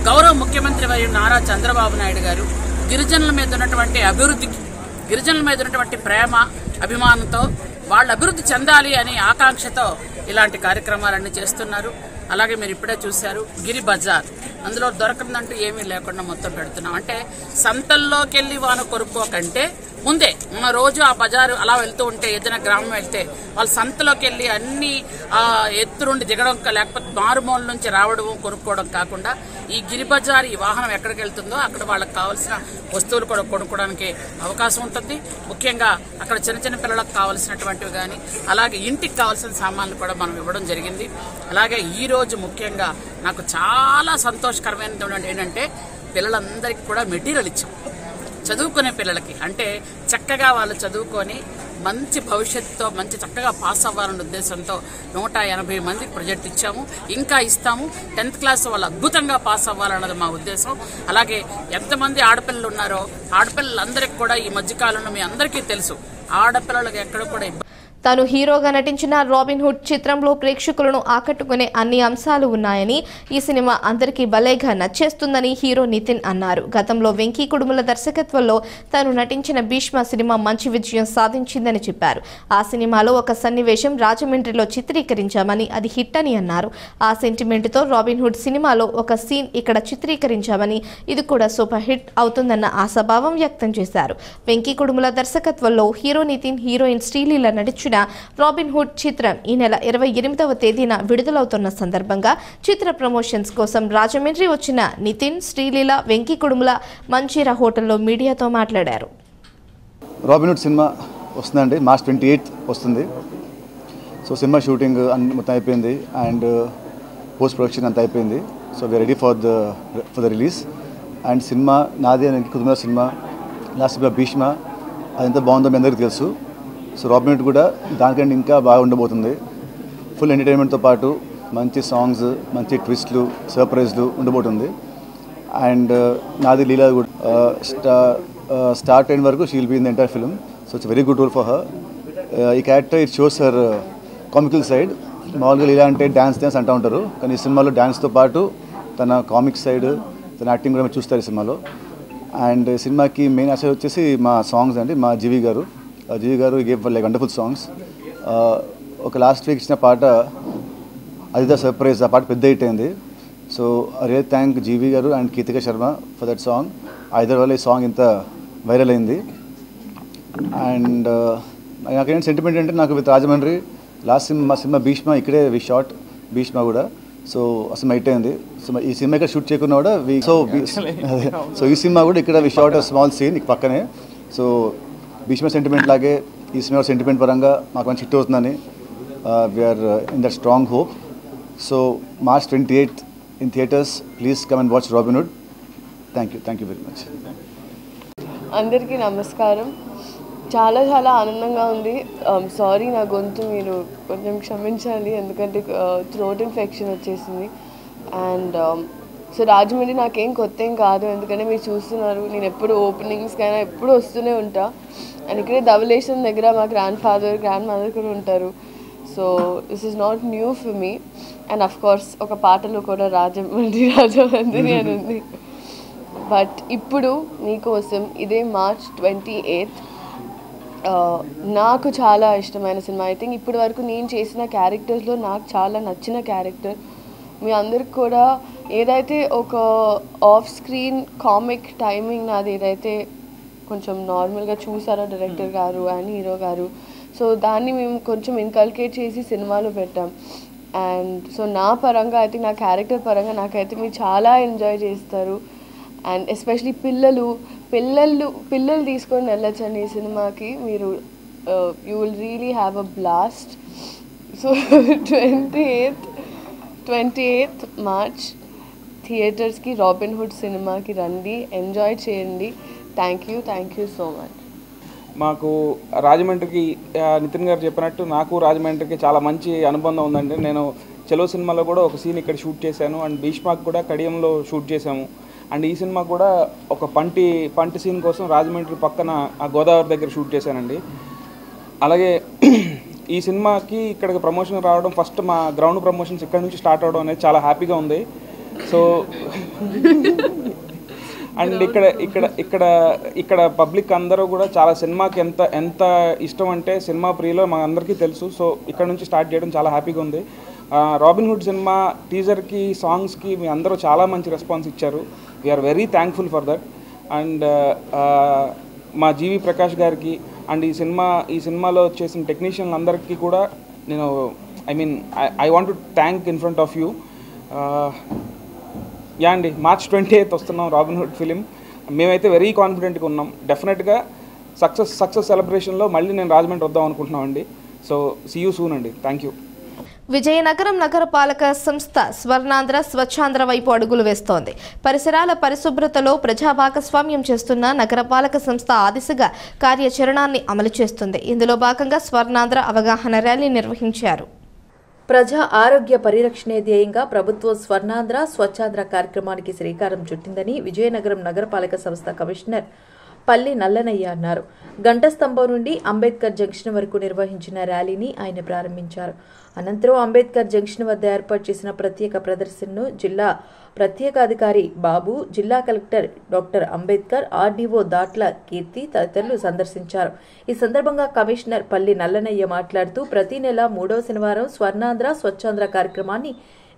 గౌరవ ముఖ్యమంత్రి వర్యులు నారా చంద్రబాబు నాయుడు గారు గిరిజనుల మీద ఉన్నటువంటి అభివృద్ధికి, గిరిజనుల మీద ఉన్నటువంటి ప్రేమ అభిమానంతో వాళ్ళు అభివృద్ధి చెందాలి అనే ఆకాంక్షతో ఇలాంటి కార్యక్రమాలన్నీ చేస్తున్నారు. అలాగే మీరు ఇప్పుడే చూశారు గిరి బజార్, అందులో దొరకదంటూ ఏమీ లేకుండా మొత్తం పెడుతున్నాం. అంటే సంతల్లోకి వెళ్ళి వాన కొనుక్కోకంటే ముందే మన రోజు ఆ బజారు అలా వెళ్తూ ఉంటే, ఏదైనా గ్రామం వెళ్తే వాళ్ళు సంతలోకి వెళ్ళి అన్ని ఎత్తు నుండి దిగడం, లేకపోతే మారుమూల నుంచి రావడం కొనుక్కోవడం కాకుండా ఈ గిరి బజార్, ఈ వాహనం ఎక్కడికి వెళ్తుందో అక్కడ వాళ్ళకి కావాల్సిన వస్తువులు కూడా కొనుక్కోవడానికి అవకాశం ఉంటుంది. ముఖ్యంగా అక్కడ చిన్న చిన్న పిల్లలకు కావాల్సినటువంటివి కానీ, అలాగే ఇంటికి కావాల్సిన సామాన్లు కూడా మనం ఇవ్వడం జరిగింది. అలాగే ఈ రోజు ముఖ్యంగా నాకు చాలా సంతోషకరమైనటువంటి ఏంటంటే పిల్లలందరికీ కూడా మెటీరియల్ ఇచ్చాం. చదువుకునే పిల్లలకి, అంటే చక్కగా వాళ్ళు చదువుకొని మంచి భవిష్యత్తుతో మంచి చక్కగా పాస్ అవ్వాలనే ఉద్దేశంతో 180 మందికి ప్రాజెక్ట్ ఇచ్చాము, ఇంకా ఇస్తాము. 10th క్లాస్ వాళ్ళు అద్భుతంగా పాస్ అవ్వాలన్నది మా ఉద్దేశం. అలాగే ఎంతమంది ఆడపిల్లలు ఉన్నారో ఆడపిల్లలందరికీ కూడా ఈ మధ్యకాలంలో మీ అందరికీ తెలుసు, ఆడపిల్లలకు ఎక్కడ కూడా తాను హీరోగా నటించిన రాబిన్ హుడ్ చిత్రంలో ప్రేక్షకులను ఆకట్టుకునే అన్ని అంశాలు ఉన్నాయని, ఈ సినిమా అందరికీ భలేగా నచ్చేస్తుందని హీరో నితిన్ అన్నారు. గతంలో వెంకీ కుడుముల దర్శకత్వంలో తాను నటించిన భీష్మ సినిమా మంచి విజయం సాధించిందని చెప్పారు. ఆ సినిమాలో ఒక సన్నివేశం రాజమండ్రిలో చిత్రీకరించామని, అది హిట్ అని అన్నారు. ఆ సెంటిమెంట్తో రాబిన్ హుడ్ సినిమాలో ఒక సీన్ ఇక్కడ చిత్రీకరించామని, ఇది కూడా సూపర్ హిట్ అవుతుందన్న ఆశాభావం వ్యక్తం చేశారు. వెంకీ కుడుముల దర్శకత్వంలో హీరో నితిన్, హీరోయిన్ శ్రీలీల నటించిన రాబిన్ హుడ్ చిత్రం ఈ నెల 28వ తేదీన విడుదలవుతున్న సందర్భంగా చిత్ర ప్రమోషన్స్ కోసం రాజమండ్రి వచ్చిన నితిన్, శ్రీలీల, వెంకీ కుడుముల మంచిరా హోటల్లో మీడియాతో మాట్లాడారు. రాబిన్ హుడ్ సినిమా వస్తుందండి, మార్చ్ 28 వస్తుంది. సో సినిమా షూటింగ్ మొత్తం అయిపోయింది అండ్ పోస్ట్ ప్రొడక్షన్ అంతా అయిపోయింది. So we're ready for the release. And cinema నాది Venky Kudumula cinema, last cinema Bheeshma, అదంతా బాగుందో మీ అందరికీ తెలుసు. సో రాబిన్ హుడ్ కూడా దానికంటే ఇంకా బాగా ఉండబోతుంది. ఫుల్ ఎంటర్టైన్మెంట్తో పాటు మంచి సాంగ్స్, మంచి ట్విస్ట్లు, సర్ప్రైజ్లు ఉండబోతుంది. అండ్ నాది లీలా కూడా స్టార్ట్ అయిన వరకు she will be in the entire film. So it's very good role for her. ఈ character it shows her comical side. మామూలుగా లీలా అంటే డ్యాన్స్ అంటూ ఉంటారు, కానీ ఈ సినిమాలో డ్యాన్స్తో పాటు తన కామిక్ సైడ్, తన యాక్టింగ్ కూడా మీరు చూస్తారు ఈ సినిమాలో. అండ్ సినిమాకి మెయిన్ అసలు వచ్చేసి మా సాంగ్స్ అండి. మా జీవి గారు గేవ్ లైక్ వండర్ఫుల్ సాంగ్స్. ఒక లాస్ట్ వీక్ ఇచ్చిన పాట అది ద సర్ప్రైజ్, ఆ పాట పెద్ద హిట్ అయింది. So I real thank GV గారు and Keethika Sharma for that song. Either వల్ల ఈ సాంగ్ ఇంత వైరల్ అయింది. అండ్ నాకేంటి సెంటిమెంట్ అంటే, నాకు with Rajahmundry last cinema Bheeshma ఇక్కడే వి షాట్ భీష్మ కూడా. సో అసలు హిట్ అయింది. సో ఈ సినిమా ఇక్కడ షూట్ చేయకున్నా కూడా సో ఈ సినిమా కూడా ఇక్కడ వి షాట్ స్మాల్ సీన్ పక్కనే. సో భీష్మ సెంటిమెంట్ లాగే ఈ సినిమా సెంటిమెంట్ పరంగా మాకు మంచి హిట్ అవుతుందని we are in that strong hope. So March 28 in theaters. Please come and watch Robin Hood. Thank you very much. అందరికీ నమస్కారం. చాలా చాలా ఆనందంగా ఉంది. సారీ నా గొంతు మీరు కొంచెం క్షమించాలి, ఎందుకంటే థ్రోట్ ఇన్ఫెక్షన్ వచ్చేసింది. అండ్ సో రాజమండ్రి నాకేం కొత్త ఏం కాదు, ఎందుకంటే మీరు చూస్తున్నారు నేను ఎప్పుడు ఓపెనింగ్స్కైనా ఎప్పుడు వస్తూనే ఉంటా. అండ్ ఇక్కడే ధవళేశ్వరం దగ్గర మా గ్రాండ్ మదర్ కూడా ఉంటారు. So this is not new for me. And of course ఒక పాటలో కూడా రాజమండ్రి అని ఉంది. బట్ ఇప్పుడు మీకోసం ఇదే March 28 నాకు చాలా ఇష్టమైన సినిమా. ఐ థింక్ ఇప్పటి వరకు నేను చేసిన క్యారెక్టర్స్లో నాకు చాలా నచ్చిన క్యారెక్టర్. మీ అందరికి కూడా ఏదైతే ఒక ఆఫ్ స్క్రీన్ కామిక్ టైమింగ్ నాది ఏదైతే కొంచెం నార్మల్గా చూసారో డైరెక్టర్ గారు అండ్ హీరో గారు, సో దాన్ని మేము కొంచెం ఇన్కల్కేట్ చేసి సినిమాలో పెట్టాం. అండ్ సో నా పరంగా ఐ థింక్ నా క్యారెక్టర్ పరంగా నాకైతే మీరు చాలా ఎంజాయ్ చేస్తారు. అండ్ ఎస్పెషలీ పిల్లలు తీసుకొని వెళ్ళొచ్చండి ఈ సినిమాకి. మీరు you will really have a blast. So 28th March థియేటర్స్కి రాబిన్హుడ్ సినిమాకి రండి, ఎంజాయ్ చేయండి. Thank you so much. మాకు రాజమండ్రికి నితిన్ గారు చెప్పినట్టు నాకు రాజమండ్రికి చాలా మంచి అనుబంధం ఉందండి. నేను చెలో సినిమాలో కూడా ఒక సీన్ ఇక్కడ షూట్ చేశాను, అండ్ భీష్మాకి కూడా కడియంలో షూట్ చేశాము. అండ్ ఈ సినిమా కూడా ఒక పంటి సీన్ కోసం రాజమండ్రి పక్కన ఆ గోదావరి దగ్గర షూట్ చేశానండి. అలాగే ఈ సినిమాకి ఇక్కడికి ప్రమోషన్ రావడం, ఫస్ట్ మా గ్రౌండ్ ప్రమోషన్స్ ఇక్కడ నుంచి స్టార్ట్ అవడం అనేది చాలా హ్యాపీగా ఉంది. సో అండ్ ఇక్కడ పబ్లిక్ అందరూ కూడా చాలా సినిమాకి ఎంత ఇష్టం అంటే సినిమా ప్రియులో మా అందరికీ తెలుసు. సో ఇక్కడ నుంచి స్టార్ట్ చేయడం చాలా హ్యాపీగా ఉంది. రాబిన్హుడ్ సినిమా టీజర్కి సాంగ్స్కి మీ అందరూ చాలా మంచి రెస్పాన్స్ ఇచ్చారు. We are very thankful for that. And మా జీవి ప్రకాష్ గారికి అండ్ ఈ సినిమాలో చేసిన టెక్నీషియన్లు అందరికీ కూడా నేను I want to thank in front of you. Yeah అండి, March 28 వస్తున్నాం రాబిన్హుడ్ ఫిలిం. మేమైతే వెరీ కాన్ఫిడెంట్గా ఉన్నాం. డెఫినెట్గా సక్సెస్ సెలబ్రేషన్లో మళ్ళీ నేను రాజమండ్రి వద్దాం అనుకుంటున్నామండి. సో సీ యూ సూన్ అండి. Thank you. విజయనగరం నగరపాలక సంస్థ స్వర్ణాంధ్ర స్వచ్ఛాంధ్ర వైపు అడుగులు వేస్తోంది. పరిసరాల పరిశుభ్రతలో ప్రజా భాగస్వామ్యం చేస్తున్న నగరపాలక సంస్థ ఆ దిశగా కార్యాచరణాన్ని అమలు చేస్తుంది. ఇందులో భాగంగా స్వర్ణాంధ్ర అవగాహన ర్యాలీ నిర్వహించారు. ప్రజా ఆరోగ్య పరిరక్షణే ధ్యేయంగా ప్రభుత్వం స్వర్ణాంధ్ర స్వచ్ఛాంధ్ర కార్యక్రమానికి శ్రీకారం చుట్టిందని విజయనగరం నగరపాలక సంస్థ కమిషనర్ పల్లి నల్లనయ్య అన్నారు. గంటస్తంభం నుండి అంబేద్కర్ జంక్షన్ వరకు నిర్వహించిన ర్యాలీని ఆయన ప్రారంభించారు. అనంతరం అంబేద్కర్ జంక్షన్ వద్ద ఏర్పాటు చేసిన ప్రత్యేక ప్రదర్శనను జిల్లా ప్రత్యేకాధికారి బాబు, జిల్లా collector doctor Ambedkar, RDO Datla Keerthi తదితరులు సందర్శించారు. ఈ సందర్భంగా కమిషనర్ పల్లి నల్లనయ్య మాట్లాడుతూ ప్రతి నెల 3వ శనివారం స్వర్ణాంధ్ర స్వచ్ఛాంధ్ర కార్యక్రమాన్ని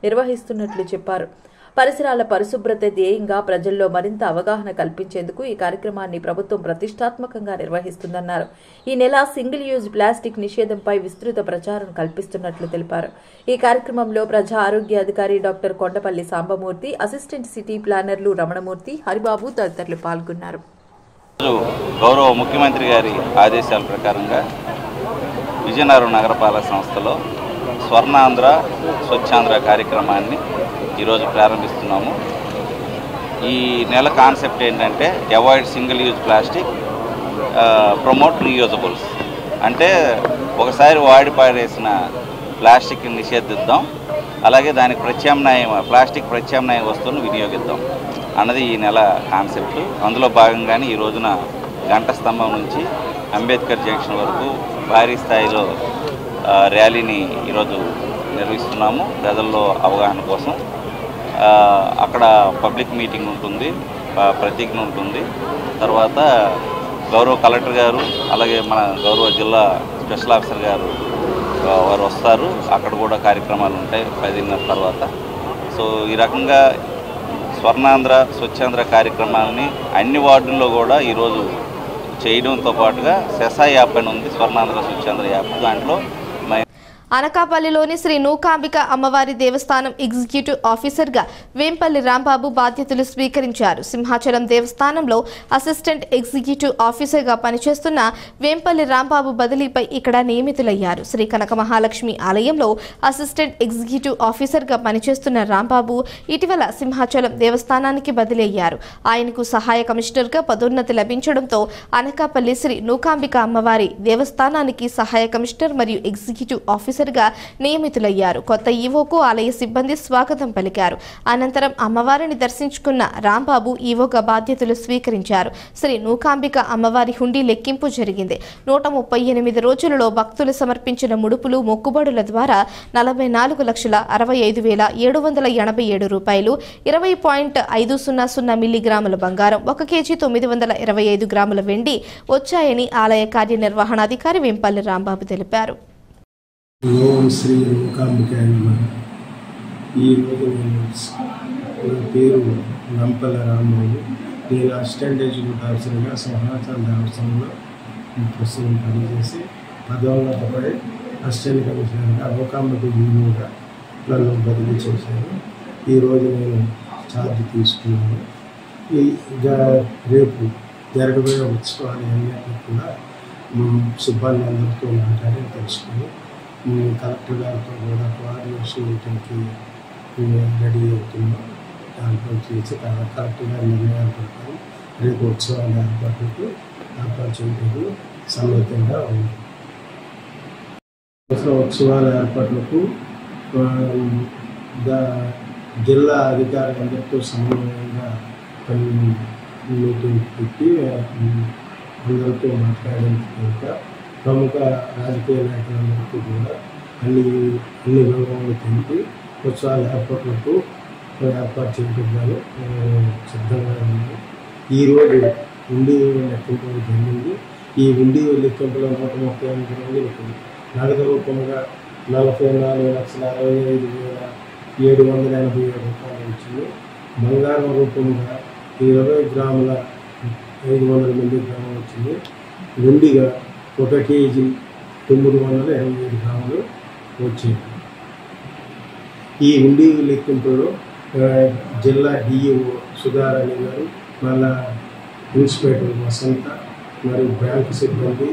నిర్వహిస్తున్నట్లు చెప్పారు. పరిసరాల పరిశుభ్రత ధ్యేయంగా ప్రజల్లో మరింత అవగాహన కల్పించేందుకు ఈ కార్యక్రమాన్ని ప్రభుత్వం ప్రతిష్టాత్మకంగా నిర్వహిస్తుందన్నారు. ఈ నెల సింగిల్ యూజ్ ప్లాస్టిక్ నిషేధంపై విస్తృత ప్రచారం కల్పిస్తున్నట్లు తెలిపారు. ఈ కార్యక్రమంలో ప్రజా ఆరోగ్య అధికారి doctor Kondapalli Sambamurthy, assistant city ప్లానర్లు రమణమూర్తి, హరిబాబు తదితరులు పాల్గొన్నారు. గౌరవ ముఖ్యమంత్రి గారి ఆదేశాల ప్రకారంగా విజయనగరం నగరపాలక సంస్థలో స్వర్ణాంధ్ర స్వచ్ఛాంధ్ర కార్యక్రమాన్ని ఈరోజు ప్రారంభిస్తున్నాము. ఈ నెల కాన్సెప్ట్ ఏంటంటే avoid single use plastic, promote reusables. అంటే ఒకసారి వాడి పాడేసిన ప్లాస్టిక్ని నిషేధిద్దాం, అలాగే దానికి ప్లాస్టిక్ ప్రత్యామ్నాయ వస్తువులను వినియోగిద్దాం అన్నది ఈ నెల కాన్సెప్ట్. అందులో భాగంగానే ఈ రోజున గంట స్తంభం నుంచి అంబేద్కర్ జంక్షన్ వరకు భారీ స్థాయిలో ర్యాలీని ఈరోజు నిర్వహిస్తున్నాము ప్రజల్లో అవగాహన కోసం. అక్కడ పబ్లిక్ మీటింగ్ ఉంటుంది, ప్రతిజ్ఞ ఉంటుంది. తర్వాత గౌరవ కలెక్టర్ గారు అలాగే మన గౌరవ జిల్లా స్పెషల్ ఆఫీసర్ గారు వారు వస్తారు. అక్కడ కూడా కార్యక్రమాలు ఉంటాయి 10:30 తర్వాత. సో ఈ రకంగా స్వర్ణాంధ్ర స్వచ్ఛాంధ్ర కార్యక్రమాలని అన్ని వార్డుల్లో కూడా ఈరోజు చేయడంతో పాటుగా సెసా యాప్ అని ఉంది, స్వర్ణాంధ్ర స్వచ్ఛాంధ్ర యాప్. దాంట్లో అనకాపల్లిలోని శ్రీ నూకాంబిక అమ్మవారి దేవస్థానం ఎగ్జిక్యూటివ్ ఆఫీసర్గా వేంపల్లి రాంబాబు బాధ్యతలు స్వీకరించారు. సింహాచలం దేవస్థానంలో అసిస్టెంట్ ఎగ్జిక్యూటివ్ ఆఫీసర్గా పనిచేస్తున్న వేంపల్లి రాంబాబు బదిలీపై ఇక్కడ నియమితులయ్యారు. శ్రీ కనక మహాలక్ష్మి ఆలయంలో అసిస్టెంట్ ఎగ్జిక్యూటివ్ ఆఫీసర్గా పనిచేస్తున్న రాంబాబు ఇటీవల సింహాచలం దేవస్థానానికి బదిలీ అయ్యారు. ఆయనకు సహాయ కమిషనర్గా పదోన్నతి లభించడంతో అనకాపల్లి శ్రీ నూకాంబిక అమ్మవారి దేవస్థానానికి సహాయ కమిషనర్ మరియు ఎగ్జిక్యూటివ్ ఆఫీసర్గా నియమితులయ్యారు. కొత్త ఈవోకు ఆలయ సిబ్బంది స్వాగతం పలికారు. అనంతరం అమ్మవారిని దర్శించుకున్న రాంబాబు ఈవోగా బాధ్యతలు స్వీకరించారు. శ్రీ నూకాంబిక అమ్మవారి హుండీ లెక్కింపు జరిగింది. 138 రోజులలో భక్తులు సమర్పించిన ముడుపులు మొక్కుబడుల ద్వారా 44,65,787 రూపాయలు, 20.500 మిల్లీగ్రాముల బంగారం, 1 కేజీ 925 గ్రాముల వెండి వచ్చాయని ఆలయ కార్యనిర్వహణాధికారి వేంపల్లి రాంబాబు తెలిపారు. ఓం శ్రీ నూకాంబికాయ నమః. ఈరోజు నా పేరు నంపల రాంబాబు. నేను అసిస్టెంట్ ఎగ్జిక్యూటివ్ ఆఫీసర్గా సింహాచలం దేవస్థానంలో ప్రస్తుతం పనిచేసి పదోన్నతపై అసిస్టెంట్ కమిషనర్గా నూకాంబిక ఈవోగా నన్ను బదిలీ చేశాను. ఈరోజు నేను ఛార్జ్ తీసుకున్నాను. రేపు జరగబోయే ఉత్సవాలు అన్నింటినీ కూడా సిబ్బంది అందరితో మాట్లాడి తెలుసుకుని కలెక్టర్ గారితో కూడా కోఆర్డినేషన్ మీటింగ్కి రెడీ అవుతున్నాం. దాంట్లో చేసి కలెక్టర్ గారి నిర్ణయాల ప్రకారం రేపు ఉత్సవాల ఏర్పాట్లకు ఏర్పాటు చేయడానికి సన్నద్ధంగా ఉంది. ఉత్సవాల ఏర్పాట్లకు జిల్లా అధికారులందరితో సమన్వయంగా మీటింగ్ పెట్టి అందరితో మాట్లాడేందుకు ప్రముఖ రాజకీయ నాయకులందరికీ కూడా అన్ని వివరాలు తెలిపి ఉత్సవాల ఏర్పాట్లకు ఏర్పాటు చేయడానికి సిద్ధంగా ఉంది. ఈరోజు ఉండి లెక్కింపు జరిగింది. ఈ ఉండి లెక్కింపులో 138 మంది నగదు రూపంగా 44,65,787 రూపాయలు వచ్చింది. బంగారం రూపంగా 20 గ్రాముల 500 మిల్లీగ్రాములు వచ్చింది. వెండిగా 1 కేజీ 925 గ్రాములు వచ్చింది. ఈ ఉండి లెక్కింపులో జిల్లా డిఈఓ సుధారాణి గారు, మళ్ళా ఇన్స్పెక్టర్ వసంత మరియు బ్యాంకు సిబ్బంది,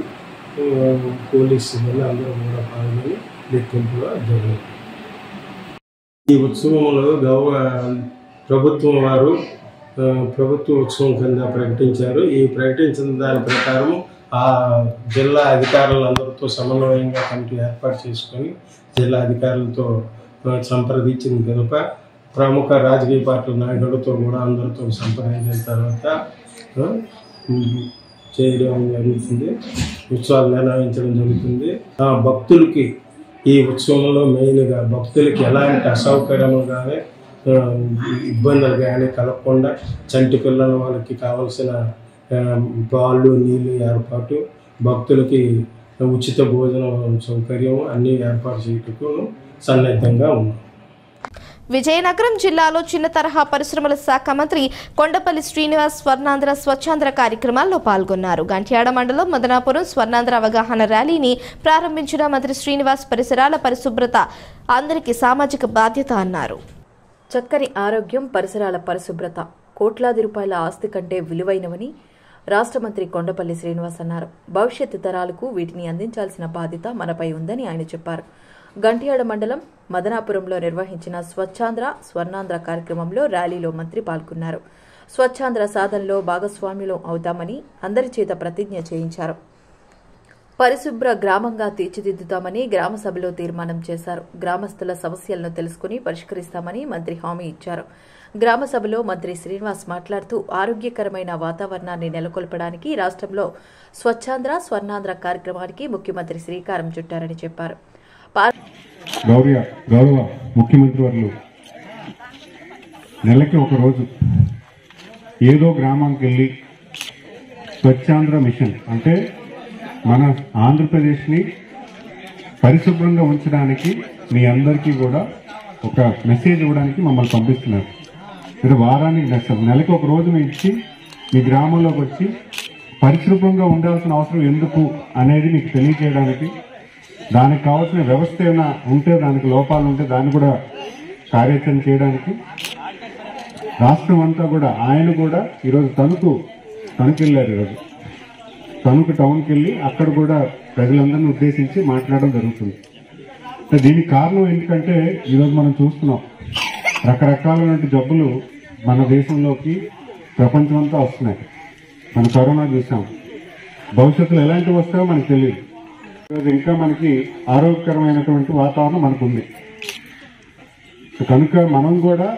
పోలీస్ సిబ్బంది అందరూ కూడా పాల్గొని లెక్కింపులో జరిగింది. ఈ ఉత్సవంలో ప్రభుత్వం వారు ప్రభుత్వ ఉత్సవం కింద ప్రకటించారు. ఈ ప్రకటించిన దాని ప్రకారం ఆ జిల్లా అధికారులందరితో సమన్వయంగా కమిటీ ఏర్పాటు చేసుకొని జిల్లా అధికారులతో సంప్రదించిన కనుక ప్రముఖ రాజకీయ పార్టీల నాయకులతో కూడా అందరితో సంప్రదించిన తర్వాత చేయడం జరుగుతుంది. ఉత్సవాలు నిర్వహించడం జరుగుతుంది. భక్తులకి ఈ ఉత్సవంలో మెయిన్గా భక్తులకి ఎలాంటి అసౌకర్యము కానీ ఇబ్బందులు కానీ కలగకుండా చంటి పిల్లల వాళ్ళకి కావాల్సిన పాలు నీళ్ళు ఏర్పాటు, భక్తులకి ఉచిత భోజనం సౌకర్యం అన్నీ ఏర్పాటు చేయటకు సన్నద్ధంగా ఉన్నాం. విజయనగరం జిల్లాలో చిన్న తరహా పరిశ్రమల శాఖ మంత్రి కొండపల్లి శ్రీనివాస్ స్వర్ణాంధ్ర స్వచ్ఛాంధ్ర కార్యక్రమాల్లో పాల్గొన్నారు. గంట్యాడ మండలం మదనాపురం స్వర్ణాంధ్ర అవగాహన ర్యాలీని ప్రారంభించిన మంత్రి శ్రీనివాస్ పరిసరాల పరిశుభ్రత అందరికీ సామాజిక బాధ్యత అన్నారు. చక్కని ఆరోగ్యం, పరిసరాల పరిశుభ్రత కోట్లాది రూపాయల ఆస్తి కంటే విలువైనవని రాష్ట్ర మంత్రి కొండపల్లి శ్రీనివాస్ అన్నారు. భవిష్యత్తు తరాలకు వీటిని అందించాల్సిన బాధ్యత మనపై ఉందని ఆయన చెప్పారు. గంట్యాడ మండలం మదనాపురంలో నిర్వహించిన స్వచ్ఛాంధ్ర స్వర్ణాంధ్ర కార్యక్రమంలో ర్యాలీలో మంత్రి పాల్గొన్నారు. స్వచ్ఛాంధ్ర సాధనలో భాగస్వామ్యులు అవుతామని అందరి చేత ప్రతిజ్ఞ చేయించారు. పరిశుభ్ర గ్రామంగా తీర్చిదిద్దుతామని గ్రామ సభలో తీర్మానం చేశారు. గ్రామస్తుల సమస్యలను తెలుసుకుని పరిష్కరిస్తామని మంత్రి హామీ ఇచ్చారు. గ్రామ సభలో మంత్రి శ్రీనివాస్ మాట్లాడుతూ ఆరోగ్యకరమైన వాతావరణాన్ని నెలకొల్పడానికి రాష్ట్రంలో స్వచ్ఛాంధ్ర స్వర్ణాంధ్ర కార్యక్రమానికి ముఖ్యమంత్రి శ్రీకారం చుట్టారని చెప్పారు. గౌరవ ముఖ్యమంత్రి వర్యులు నెలకి ఒక రోజు ఏదో గ్రామానికి వెళ్ళి స్వచ్ఛాంధ్ర మిషన్ అంటే మన ఆంధ్రప్రదేశ్ని పరిశుభ్రంగా ఉంచడానికి మీ అందరికీ కూడా ఒక మెసేజ్ ఇవ్వడానికి మమ్మల్ని పంపిస్తున్నారు. మీరు వారానికి నెలకి ఒక రోజున ఇచ్చి మీ గ్రామంలోకి వచ్చి పరిశుభ్రంగా ఉండాల్సిన అవసరం ఎందుకు అనేది మీకు తెలియజేయడానికి దానికి కావాల్సిన వ్యవస్థ ఏమైనా ఉంటే, దానికి లోపాలు ఉంటే దాన్ని కూడా కార్యాచరణ చేయడానికి రాష్ట్రం అంతా కూడా ఆయన కూడా ఈరోజు తణుకు వెళ్ళారు. ఈరోజు తణుకు టౌన్కి వెళ్ళి అక్కడ కూడా ప్రజలందరినీ ఉద్దేశించి మాట్లాడడం జరుగుతుంది. దీనికి కారణం ఎందుకంటే ఈరోజు మనం చూస్తున్నాం రకరకాలైన జబ్బులు మన దేశంలోకి ప్రపంచమంతా వస్తున్నాయి. మన కరోనా చూసాం, భవిష్యత్తులో ఎలాంటివి వస్తాయో మనకు తెలియదు. ఈరోజు ఇంకా మనకి ఆరోగ్యకరమైనటువంటి వాతావరణం మనకుంది. కనుక మనం కూడా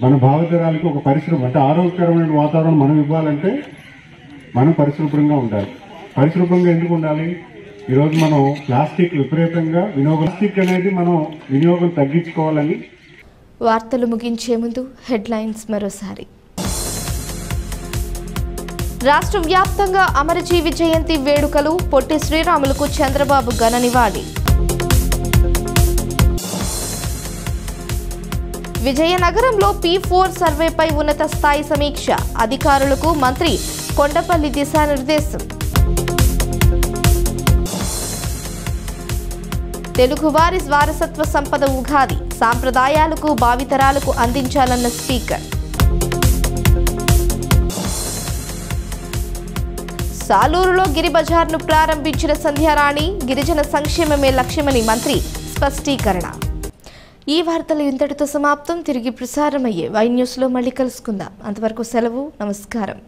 మన భావితరాలకు ఒక పరిశ్రమ అంటే ఆరోగ్యకరమైన వాతావరణం మనం ఇవ్వాలంటే మనం పరిశుభ్రంగా ఉండాలి. పరిశుభ్రంగా ఎందుకు ఉండాలి? ఈరోజు మనం ప్లాస్టిక్ విపరీతంగా ప్లాస్టిక్ అనేది మనం వినియోగం తగ్గించుకోవాలని. వార్తలు ముగించే ముందు హెడ్లైన్స్ మరోసారి. రాష్ట్ర వ్యాప్తంగా అమరజీవి జయంతి వేడుకలు, పొట్టి శ్రీరాములకు చంద్రబాబు ఘన నివాళి. విజయనగరంలో P4 సర్వేపై ఉన్నత స్థాయి సమీక్ష, అధికారులకు మంత్రి కొండపల్లి దిశానిర్దేశం. తెలుగువారి వారసత్వ సంపద ఉగాది, సాంప్రదాయాలకు భావితరాలకు అందించాలన్న స్పీకర్. సాలూరులో గిరి బజార్ను ప్రారంభించిన సంధ్యారాణి, గిరిజన సంక్షేమమే లక్ష్యమని మంత్రి స్పష్టీకరణ. ఈ వార్తలు ఇంతటితో సమాప్తం. తిరిగి ప్రసారమయ్యే వై న్యూస్లో మళ్ళీ కలుసుకుందాం. అంతవరకు సెలవు. నమస్కారం.